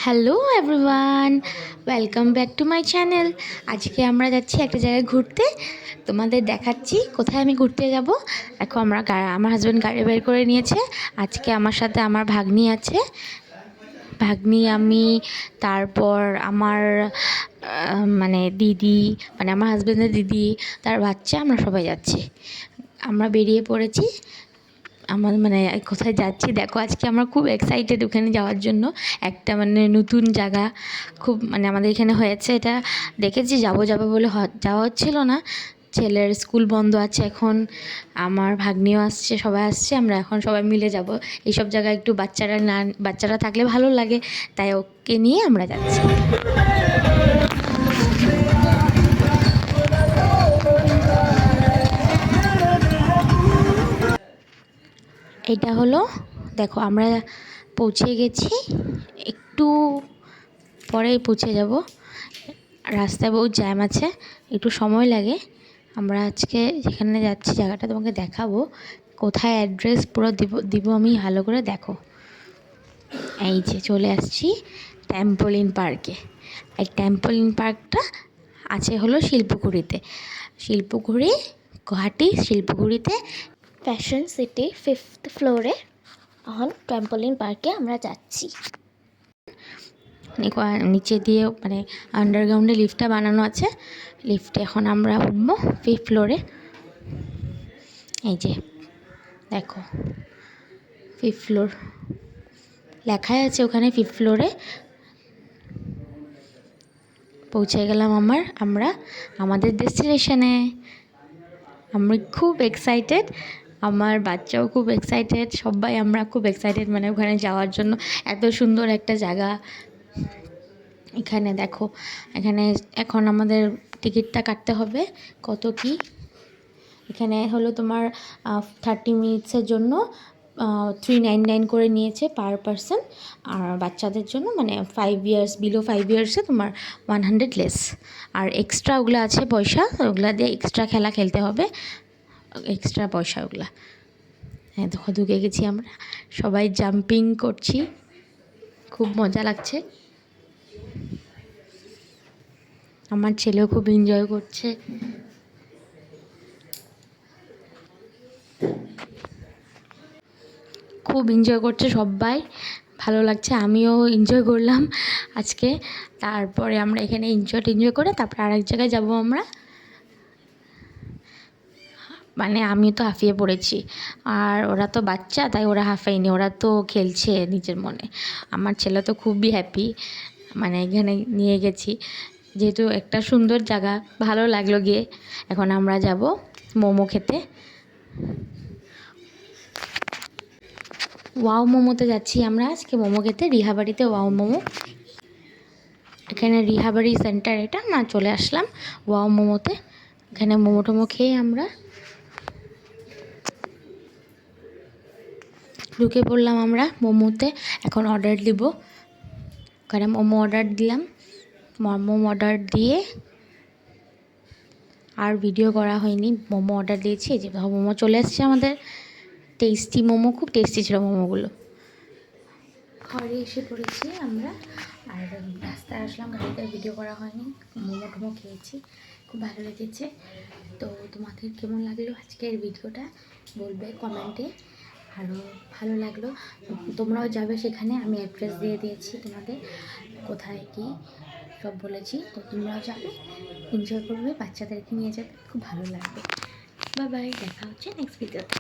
Hello everyone, welcome back to my channel. আজকে আমরা যাচ্ছি একটা জায়গায় ঘুরতে। তোমাদের দেখাচ্ছি কোথায় আমি ঘুরতে যাব। এখন আমার হাজব্যান্ড গাড়ি বের করে নিয়েছে। আজকে আমার সাথে আমার ভাগ্নি আছে, ভাগ্নি, আমি, তারপর আমার মানে দিদি, মানে আমার হাজব্যান্ডের দিদি, তার বাচ্চা, আমরা সবাই যাচ্ছি। আমরা বেরিয়ে পড়েছি। আমার মানে কোথায় যাচ্ছি দেখো, আজকে আমরা খুব এক্সাইটেড ওখানে যাওয়ার জন্য। একটা মানে নতুন জায়গা খুব মানে আমাদের এখানে হয়েছে, এটা দেখেছি যাবো যাবো বলে যাওয়া হচ্ছিল না। ছেলের স্কুল বন্ধ আছে এখন, আমার ভাগ্নিও আসছে, সবাই আসছে, আমরা এখন সবাই মিলে যাব। এইসব জায়গায় একটু বাচ্চারা থাকলে ভালো লাগে, তাই ওকে নিয়ে আমরা যাচ্ছি। এটা হলো, দেখো আমরা পৌঁছে গেছি, একটু পরেই পৌঁছে যাব। রাস্তায় বহুত জ্যাম আছে, একটু সময় লাগে। আমরা আজকে যেখানে যাচ্ছি জায়গাটা তোমাকে দেখাবো, কোথায় অ্যাড্রেস পুরো দিব আমি, ভালো করে দেখো। এই যে চলে আসছি ট্র্যাম্পোলিন পার্কে। এই ট্র্যাম্পোলিন পার্কটা আছে হলো শিল্পকুড়িতে, গুয়াহাটি শিল্পকুড়িতে ফ্যাশন সিটি 5th ফ্লোরে। এখন ট্র্যাম্পোলিন পার্কে আমরা যাচ্ছি। নিচে দিয়ে মানে আন্ডারগ্রাউন্ডে লিফটটা বানানো আছে, লিফটে এখন আমরা উঠবো 5th ফ্লোরে। এই যে দেখো 5th ফ্লোর লেখাই আছে ওখানে, 5th ফ্লোরে পৌঁছে গেলাম। আমরা আমাদের ডেস্টিনেশনে। আমি খুব এক্সাইটেড, আমার বাচ্চাও খুব এক্সাইটেড, সবাই আমরা খুব এক্সাইটেড মানে ওখানে যাওয়ার জন্য। এত সুন্দর একটা জায়গা। এখানে দেখো, এখানে এখন আমাদের টিকিটটা কাটতে হবে। কত কি এখানে হলো তোমার 30 মিনিটসের জন্য 399 করে নিয়েছে পার পারসন। আর বাচ্চাদের জন্য মানে 5 ইয়ার্স, বিলো 5 ইয়ার্সে তোমার 100 লেস। আর এক্সট্রা ওগুলো আছে পয়সা, ওগুলা দিয়ে এক্সট্রা খেলা খেলতে হবে, এক্সট্রা পয়সা ওগুলা। হ্যাঁ দেখো ঢুকে গেছি আমরা, সবাই জাম্পিং করছি, খুব মজা লাগছে। আমার ছেলেও খুব এনজয় করছে। খুব এনজয় করছে সবাই, ভালো লাগছে, আমিও এনজয় করলাম আজকে। তারপরে আমরা এখানে এনজয় করে তারপরে আরেক জায়গায় যাব আমরা। মানে আমি তো হাঁফিয়ে পড়েছি, আর ওরা তো বাচ্চা, তাই ওরা হাঁফায়নি, ওরা তো খেলছে নিজের মনে। আমার ছেলে তো খুবই হ্যাপি, মানে এখানে নিয়ে গেছি যেহেতু একটা সুন্দর জায়গা, ভালো লাগলো গিয়ে। এখন আমরা যাব মোমো খেতে। ওয়াও মোমোতে যাচ্ছি আমরা আজকে মোমো খেতে, রিহাবাড়িতে ওয়াও মোমো। এখানে রিহাবাড়ি সেন্টার, এটা না চলে আসলাম ওয়াও মোমোতে। এখানে মোমো টোমো খেয়ে আমরা ঢুকে পড়লাম আমরা মোমোতে। এখন অর্ডার দিব, ওখানে মোমো অর্ডার দিলাম। মোমো অর্ডার দিয়ে আর ভিডিও করা হয়নি, মোমো অর্ডার দিয়েছি, যে মোমো চলে এসছে আমাদের। টেস্টি মোমো, খুব টেস্টি ছিল মোমোগুলো। ঘরে এসে পড়েছি আমরা, আর রাস্তায় আসলাম, গাড়িতে ভিডিও করা হয়নি। মোমো টোমো খেয়েছি, খুব ভালো লেগেছে। তো তোমাদের কেমন লাগলো আজকের ভিডিওটা বলবে কমেন্টে। আরও ভালো লাগলো তোমরাও যাবে সেখানে, আমি অ্যাড্রেস দিয়ে দিয়েছি তোমাদের, কোথায় কি সব বলেছি। তো তোমরাও যাবে, এনজয় করবে, বাচ্চাদেরকে নিয়ে যাবে, খুব ভালো লাগবে। বাই বাই, দেখা হচ্ছে নেক্সট ভিডিওতে।